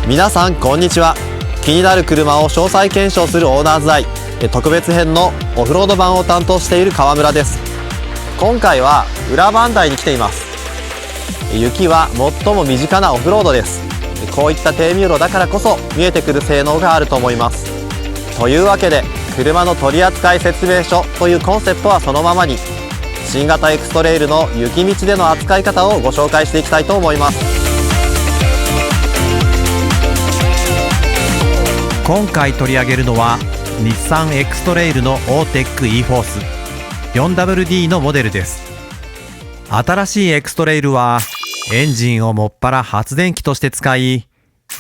皆さんこんにちは。気になる車を詳細検証するオーナーズアイ特別編のオフロード版を担当している川村です。今回は裏磐梯に来ています。雪は最も身近なオフロードです。こういった低ミューロだからこそ見えてくる性能があると思います。というわけで車の取扱説明書というコンセプトはそのままに、新型エクストレイルの雪道での扱い方をご紹介していきたいと思います。今回取り上げるのは日産エクストレイルのオーテック e フォース 4WD のモデルです。新しいエクストレイルはエンジンをもっぱら発電機として使い、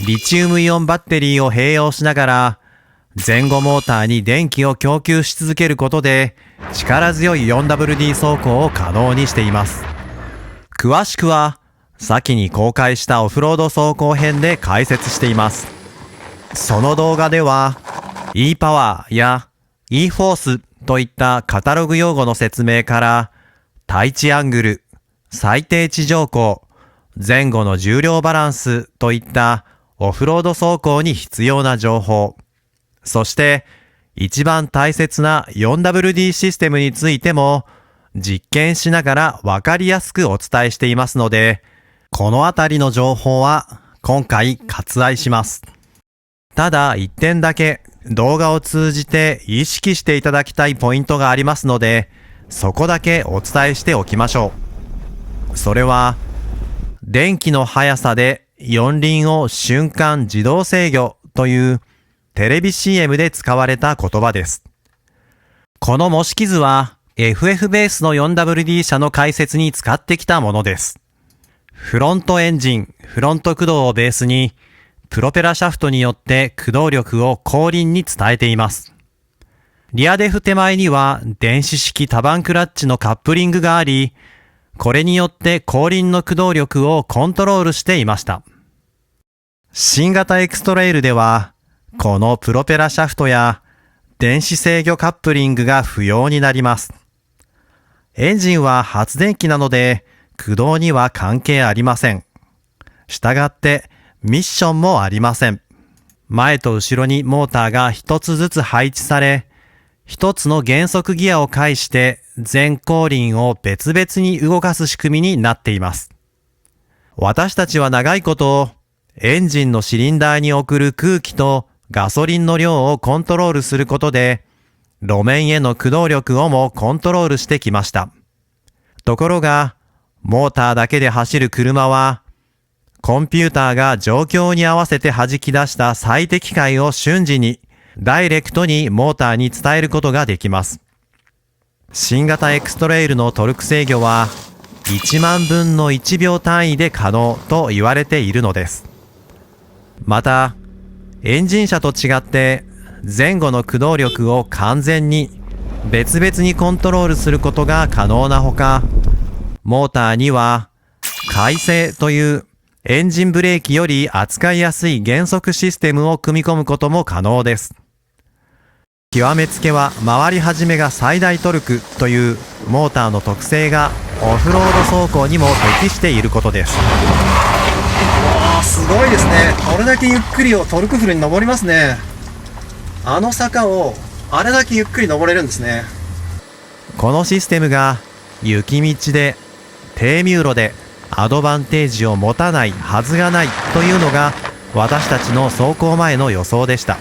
リチウムイオンバッテリーを併用しながら前後モーターに電気を供給し続けることで力強い 4WD 走行を可能にしています。詳しくは先に公開したオフロード走行編で解説しています。その動画では e パワーや e フォースといったカタログ用語の説明から、対地アングル、最低地上高、前後の重量バランスといったオフロード走行に必要な情報、そして一番大切な 4WD システムについても実験しながらわかりやすくお伝えしていますので、このあたりの情報は今回割愛します。ただ一点だけ動画を通じて意識していただきたいポイントがありますので、そこだけお伝えしておきましょう。それは電気の速さで四輪を瞬間自動制御というテレビ CM で使われた言葉です。この模式図は FF ベースの 4WD 車の解説に使ってきたものです。フロントエンジン、フロント駆動をベースにプロペラシャフトによって駆動力を後輪に伝えています。リアデフ手前には電子式多番クラッチのカップリングがあり、これによって後輪の駆動力をコントロールしていました。新型エクストレイルでは、このプロペラシャフトや電子制御カップリングが不要になります。エンジンは発電機なので駆動には関係ありません。したがってミッションもありません。前と後ろにモーターが一つずつ配置され、一つの減速ギアを介して前後輪を別々に動かす仕組みになっています。私たちは長いことエンジンのシリンダーに送る空気とガソリンの量をコントロールすることで、路面への駆動力をもコントロールしてきました。ところが、モーターだけで走る車は、コンピューターが状況に合わせて弾き出した最適解を瞬時に、ダイレクトにモーターに伝えることができます。新型エクストレイルのトルク制御は、1万分の1秒単位で可能と言われているのです。また、エンジン車と違って前後の駆動力を完全に別々にコントロールすることが可能なほか、モーターには回生というエンジンブレーキより扱いやすい減速システムを組み込むことも可能です。極めつけは回り始めが最大トルクというモーターの特性がオフロード走行にも適していることです。すごいですね。これだけゆっくりをトルクフルに登りますね。あの坂をあれだけゆっくり登れるんですね。このシステムが雪道で低ミューロでアドバンテージを持たないはずがないというのが私たちの走行前の予想でした。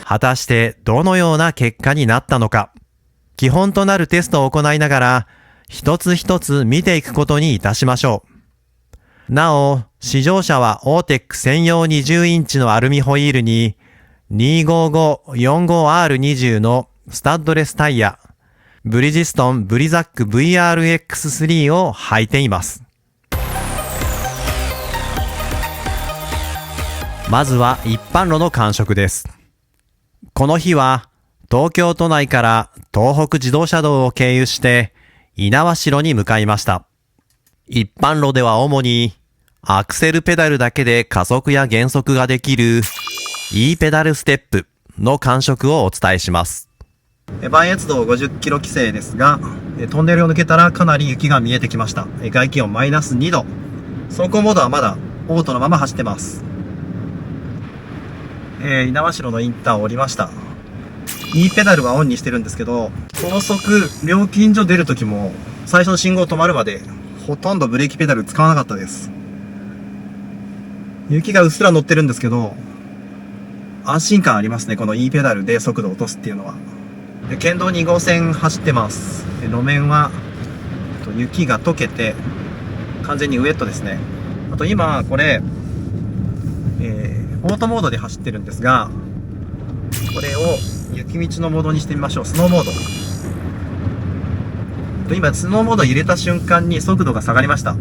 果たしてどのような結果になったのか、基本となるテストを行いながら一つ一つ見ていくことにいたしましょう。なお、試乗車はオーテック専用20インチのアルミホイールに 255-45R20 のスタッドレスタイヤ、ブリヂストンブリザック VRX3 を履いています。まずは一般路の感触です。この日は東京都内から東北自動車道を経由して猪苗代に向かいました。一般路では主にアクセルペダルだけで加速や減速ができる E ペダルステップの感触をお伝えします。磐越道50キロ規制ですが、トンネルを抜けたらかなり雪が見えてきました。外気温マイナス2度。走行モードはまだオートのまま走ってます。猪苗代のインターを降りました。E ペダルはオンにしてるんですけど、高速料金所出るときも最初の信号止まるまでほとんどブレーキペダル使わなかったです。雪がうっすら乗ってるんですけど、安心感ありますね、この E ペダルで速度を落とすっていうのは。で、県道2号線走ってます。で、路面は雪が溶けて完全にウェットですね。あと今これ、オートモードで走ってるんですが、これを雪道のモードにしてみましょう。スノーモード。今スノーモード入れた瞬間に速度が下がりました。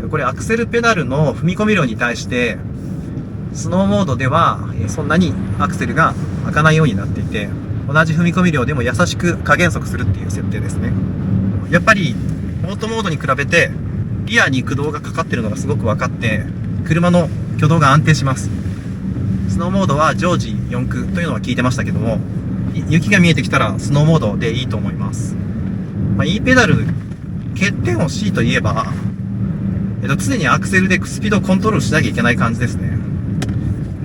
これアクセルペダルの踏み込み量に対してスノーモードではそんなにアクセルが開かないようになっていて、同じ踏み込み量でも優しく加減速するっていう設定ですね。やっぱりオートモードに比べてリアに駆動がかかってるのがすごく分かって、車の挙動が安定します。スノーモードは常時4駆というのは聞いてましたけども、雪が見えてきたらスノーモードでいいと思います。E ペダル欠点を強いといえば、常にアクセルでスピードをコントロールしなきゃいけない感じですね。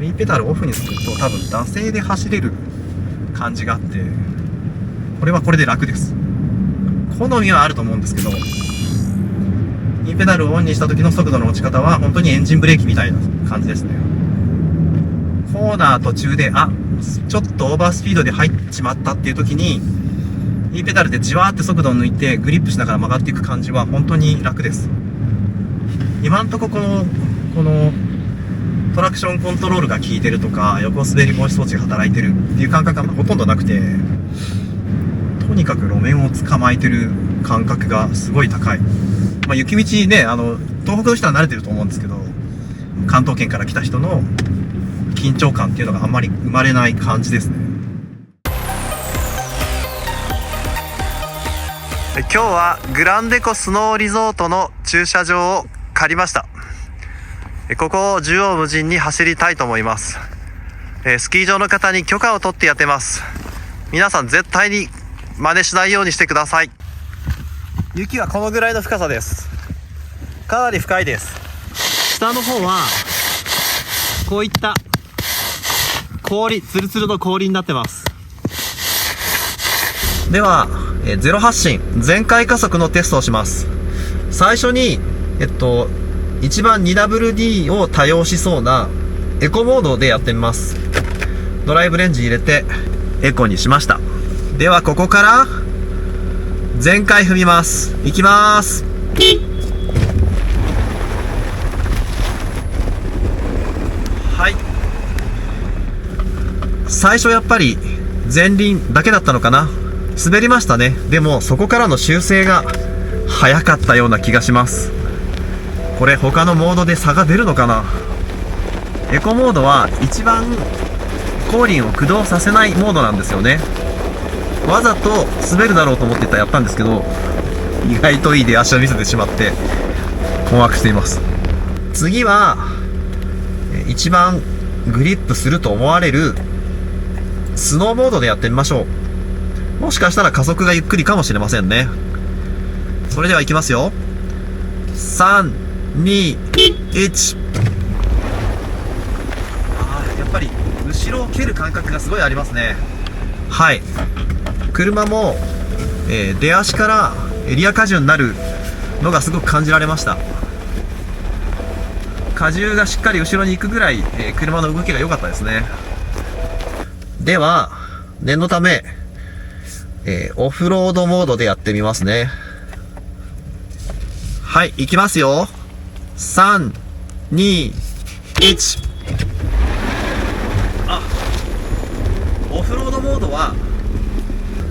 E ペダルオフにすると多分惰性で走れる感じがあって、これはこれで楽です。好みはあると思うんですけど、E ペダルをオンにした時の速度の落ち方は本当にエンジンブレーキみたいな感じですね。コーナー途中で、ちょっとオーバースピードで入っちまったっていう時に、E ペダルでじわーって速度を抜いてグリップしながら曲がっていく感じは本当に楽です。今んとここのトラクションコントロールが効いてるとか、横滑り防止装置が働いてるっていう感覚がほとんどなくて、とにかく路面を捕まえてる感覚がすごい高い。雪道ね、東北の人は慣れてると思うんですけど、関東圏から来た人の緊張感っていうのがあんまり生まれない感じですね。今日はグランデコスノーリゾートの駐車場を借りました。ここを縦横無尽に走りたいと思います。スキー場の方に許可を取ってやってます。皆さん絶対に真似しないようにしてください。雪はこのぐらいの深さです。かなり深いです。下の方はこういった氷、ツルツルの氷になってます。では、ゼロ発進全開加速のテストをします。最初に一番 2WD を多用しそうなエコモードでやってみます。ドライブレンジ入れてエコにしました。ではここから全開踏みます。いきます。はい。最初やっぱり前輪だけだったのかな。滑りましたね。でもそこからの修正が早かったような気がします。これ他のモードで差が出るのかな。エコモードは一番後輪を駆動させないモードなんですよね。わざと滑るだろうと思ってやったんですけど、意外といい出足を見せてしまって困惑しています。次は一番グリップすると思われるスノーモードでやってみましょう。もしかしたら加速がゆっくりかもしれませんね。それではいきますよ。3、2、1。やっぱり後ろを蹴る感覚がすごいありますね。はい。車も、出足からエリア荷重になるのがすごく感じられました。荷重がしっかり後ろに行くぐらい、車の動きが良かったですね。では念のため、オフロードモードでやってみますね。はい、行きますよ。3、2、1。オフロードモードは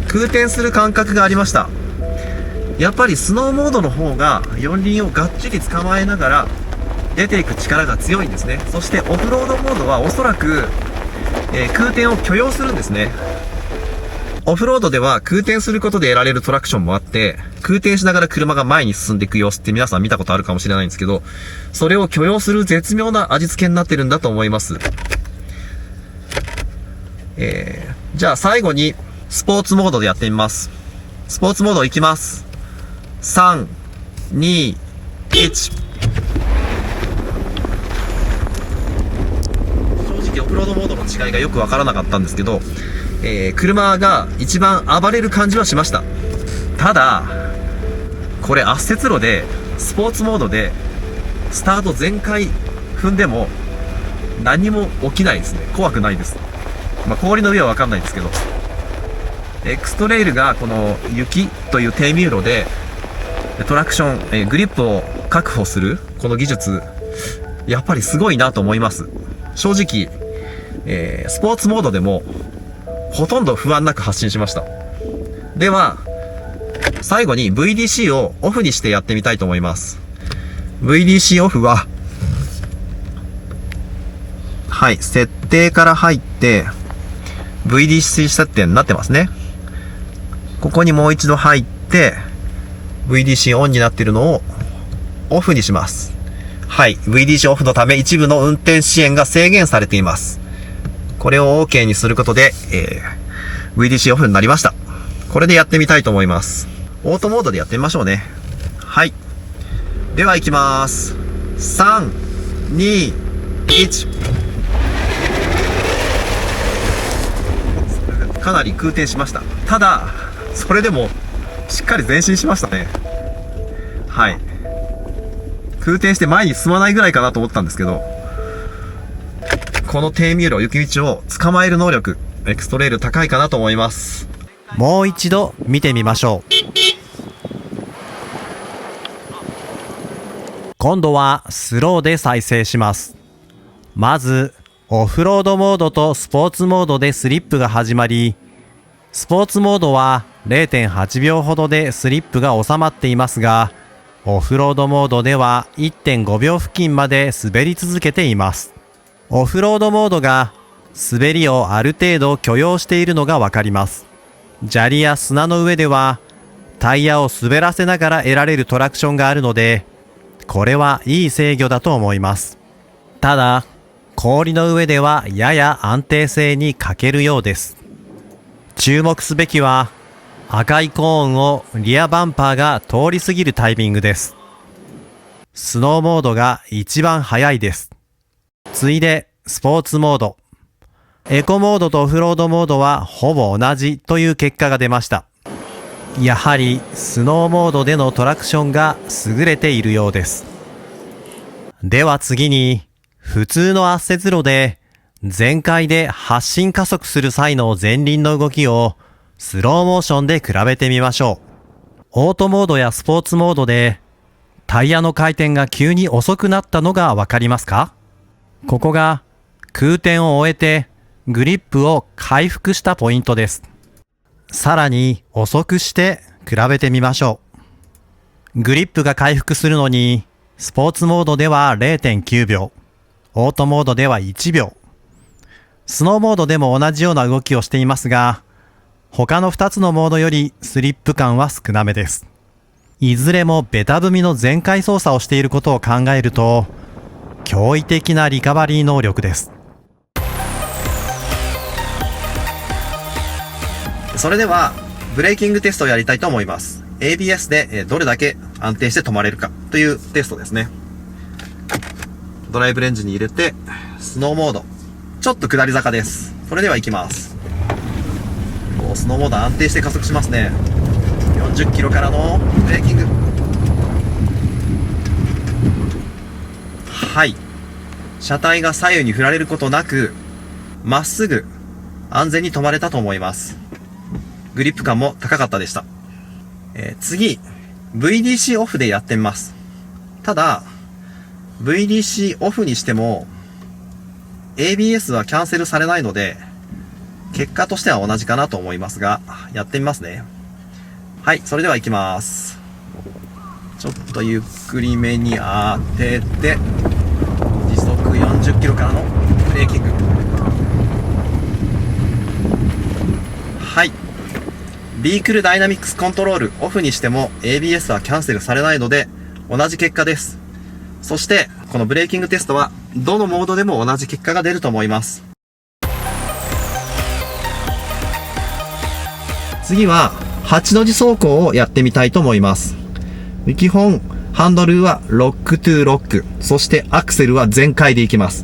空転する感覚がありました。やっぱりスノーモードの方が四輪をがっちり捕まえながら出ていく力が強いんですね。そしてオフロードモードはおそらく、空転を許容するんですね。オフロードでは空転することで得られるトラクションもあって、空転しながら車が前に進んでいく様子って皆さん見たことあるかもしれないんですけど、それを許容する絶妙な味付けになってるんだと思います。じゃあ最後にスポーツモードでやってみます。スポーツモードいきます。3、2、1。正直オフロードモードの違いがよくわからなかったんですけど、車が一番暴れる感じはしました。ただこれ圧雪路でスポーツモードでスタート全開踏んでも何も起きないですね。怖くないです。氷の上はわかんないんですけど、エクストレイルがこの雪という低迷路でトラクション、グリップを確保するこの技術、やっぱりすごいなと思います。正直、スポーツモードでもほとんど不安なく発進しました。では最後に VDC をオフにしてやってみたいと思います。 VDC オフは設定から入って VDC 設定になってますね。ここにもう一度入って VDC オンになっているのをオフにします。VDC オフのため一部の運転支援が制限されています。これを OK にすることで、VDC オフになりました。これでやってみたいと思います。オートモードでやってみましょうね。では行きます。3、2、1。かなり空転しました。ただそれでもしっかり前進しましたね。空転して前に進まないぐらいかなと思ったんですけど、この低迷路、雪道を捕まえる能力、エクストレイル高いかなと思います。もう一度見てみましょう。今度はスローで再生します。まずオフロードモードとスポーツモードでスリップが始まり、スポーツモードは 0.8 秒ほどでスリップが収まっていますが、オフロードモードでは 1.5 秒付近まで滑り続けています。オフロードモードが滑りをある程度許容しているのがわかります。砂利や砂の上ではタイヤを滑らせながら得られるトラクションがあるので、これはいい制御だと思います。ただ氷の上ではやや安定性に欠けるようです。注目すべきは赤いコーンをリアバンパーが通り過ぎるタイミングです。スノーモードが一番速いです。次いでスポーツモード。エコモードとオフロードモードはほぼ同じという結果が出ました。やはりスノーモードでのトラクションが優れているようです。では次に普通の圧雪路で全開で発進加速する際の前輪の動きをスローモーションで比べてみましょう。オートモードやスポーツモードでタイヤの回転が急に遅くなったのがわかりますか？ここが空転を終えてグリップを回復したポイントです。さらに遅くして比べてみましょう。グリップが回復するのにスポーツモードでは 0.9 秒、オートモードでは1秒。スノーモードでも同じような動きをしていますが、他の2つのモードよりスリップ感は少なめです。いずれもベタ踏みの全開操作をしていることを考えると、驚異的なリカバリー能力です。それではブレーキングテストをやりたいと思います。 ABS でどれだけ安定して止まれるかというテストですね。ドライブレンジに入れてスノーモード、ちょっと下り坂です。それでは行きます。スノーモード安定して加速しますね。40キロからのブレーキング。車体が左右に振られることなくまっすぐ安全に止まれたと思います。グリップ感も高かったでした。次 VDC オフでやってみます。ただ VDC オフにしても ABS はキャンセルされないので結果としては同じかなと思いますが、やってみますね。それでは行きます。ちょっとゆっくりめに当てて時速40キロからのブレーキング。ビークルダイナミックスコントロールオフにしても ABS はキャンセルされないので同じ結果です。そしてこのブレーキングテストはどのモードでも同じ結果が出ると思います。次は8の字走行をやってみたいと思います。基本ハンドルはロックトゥロック、そしてアクセルは全開でいきます。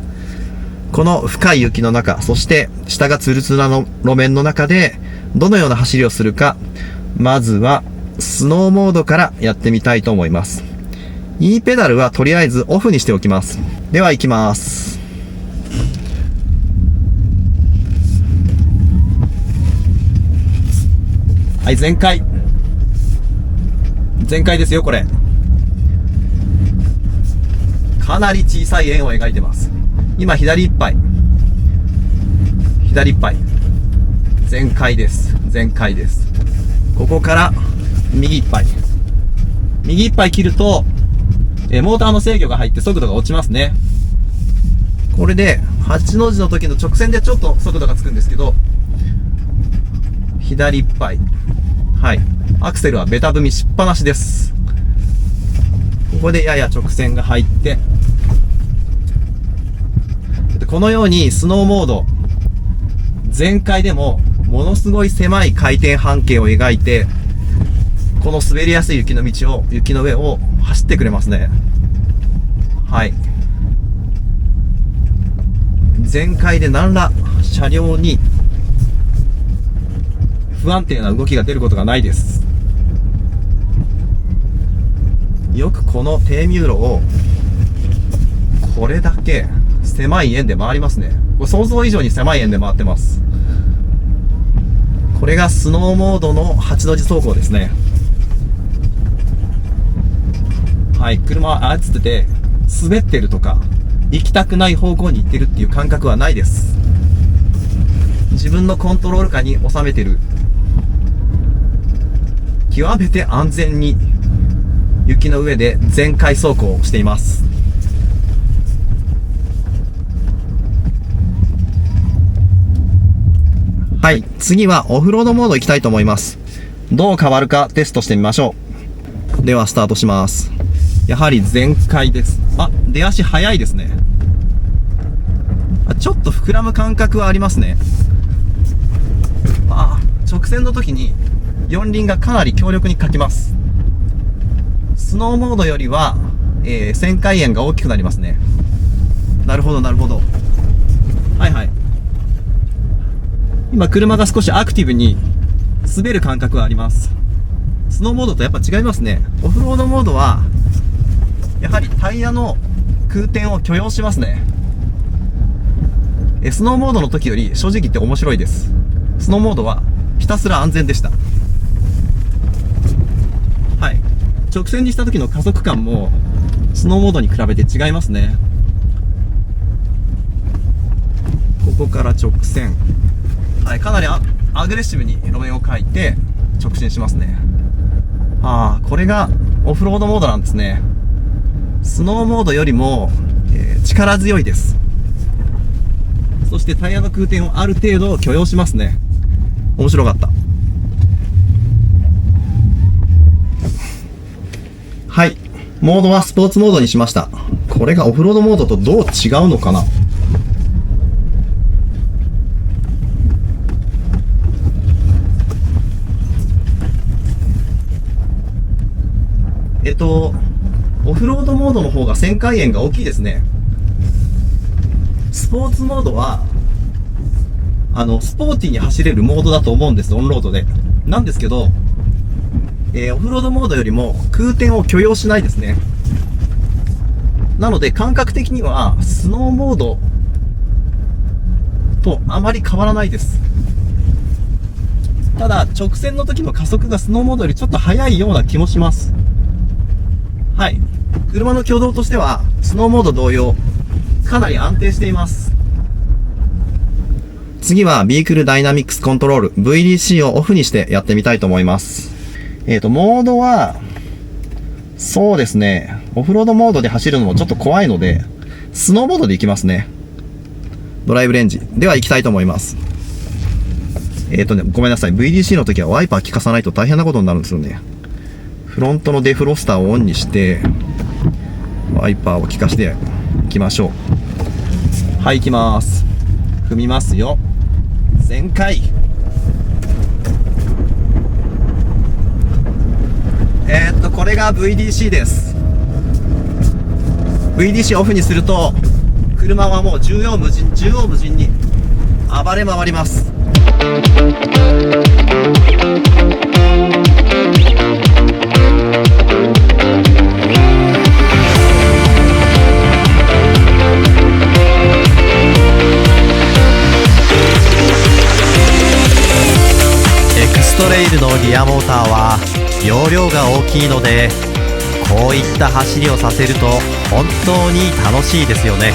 この深い雪の中、そして下がツルツルの路面の中で、どのような走りをするか、まずはスノーモードからやってみたいと思います。E ペダルはとりあえずオフにしておきます。では行きます。はい、全開。全開ですよ、これ。かなり小さい円を描いてます。今、左いっぱい。左いっぱい。全開です。全開です。ここから、右いっぱい。右いっぱい切ると、モーターの制御が入って速度が落ちますね。これで、8の字の時の直線でちょっと速度がつくんですけど、左いっぱい。はい。アクセルはベタ踏みしっぱなしです。ここでやや直線が入って、このようにスノーモード、全開でもものすごい狭い回転半径を描いて、この滑りやすい雪の上を走ってくれますね。はい。全開で何ら車両に不安定な動きが出ることがないです。よくこの低ミューロをこれだけ狭い円で回りますね。これ想像以上に狭い円で回ってます。これがスノーモードの8の字走行ですね。はい、車は操ってて滑ってるとか行きたくない方向に行ってるっていう感覚はないです。自分のコントロール下に収めてる、極めて安全に雪の上で全開走行をしています。はい、次はオフロードモード行きたいと思います。どう変わるかテストしてみましょう。ではスタートします。やはり全開です。出足早いですね。ちょっと膨らむ感覚はありますね。直線の時に四輪がかなり強力にかきます。スノーモードよりは、旋回円が大きくなりますね。なるほどなるほど。はいはい。今車が少しアクティブに滑る感覚はあります。スノーモードとやっぱ違いますね。オフロードモードはやはりタイヤの空転を許容しますね。スノーモードの時より正直言って面白いです。スノーモードはひたすら安全でした。はい。直線にした時の加速感もスノーモードに比べて違いますね。ここから直線。はい、かなりアグレッシブに路面を描いて直進しますね。これがオフロードモードなんですね。スノーモードよりも、力強いです。そしてタイヤの空転をある程度許容しますね。面白かった。はい。モードはスポーツモードにしました。これがオフロードモードとどう違うのかな。オフロードモードの方が旋回円が大きいですね。スポーツモードは、スポーティーに走れるモードだと思うんです、オンロードで。なんですけど、オフロードモードよりも空転を許容しないですね。なので感覚的にはスノーモードとあまり変わらないです。ただ直線の時の加速がスノーモードよりちょっと速いような気もします。はい。車の挙動としてはスノーモード同様かなり安定しています。次はビークルダイナミックスコントロール VDC をオフにしてやってみたいと思います。モードはそうですね、オフロードモードで走るのもちょっと怖いのでスノーモードで行きますね。ドライブレンジでは行きたいと思います。ごめんなさい、 VDC の時はワイパー効かさないと大変なことになるんですよね。フロントのデフロスターをオンにしてワイパーを効かしていきましょう。はい、行きます。踏みますよ。全開。これが VDC です。VDC オフにすると車はもう縦横無尽に暴れ回ります。エクストレイルのリアモーターは容量が大きいので、こういった走りをさせると本当に楽しいですよね。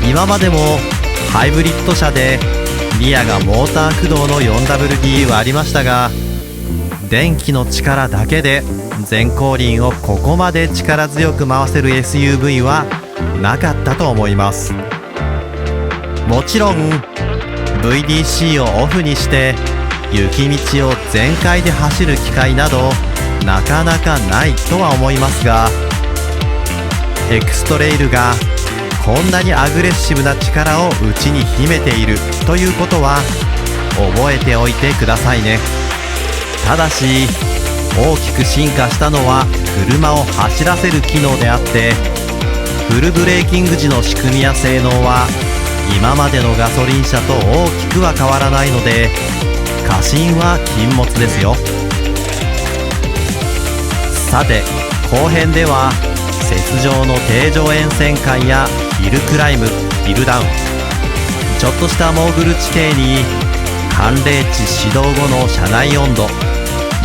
今までもハイブリッド車でリアがモーター駆動の 4WD はありましたが、電気の力だけで前後輪をここまで力強く回せる SUV はなかったと思います。もちろん VDC をオフにして雪道を全開で走る機会などなかなかないとは思いますが、エクストレイルがこんなにアグレッシブな力を内に秘めているということは覚えておいてくださいね。ただし大きく進化したのは車を走らせる機能であって、フルブレーキング時の仕組みや性能は今までのガソリン車と大きくは変わらないので、過信は禁物ですよ。さて後編では雪上の低上沿線回やヒルクライム、ヒルダウン、ちょっとしたモーグル地形に寒冷地始動後の車内温度、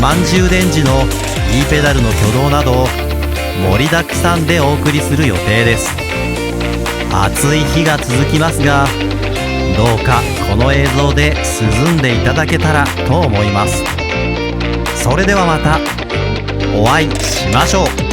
満充電時の E ペダルの挙動など盛りだくさんでお送りする予定です。暑い日が続きますが、どうかこの映像で涼んでいただけたらと思います。それではまたお会いしましょう。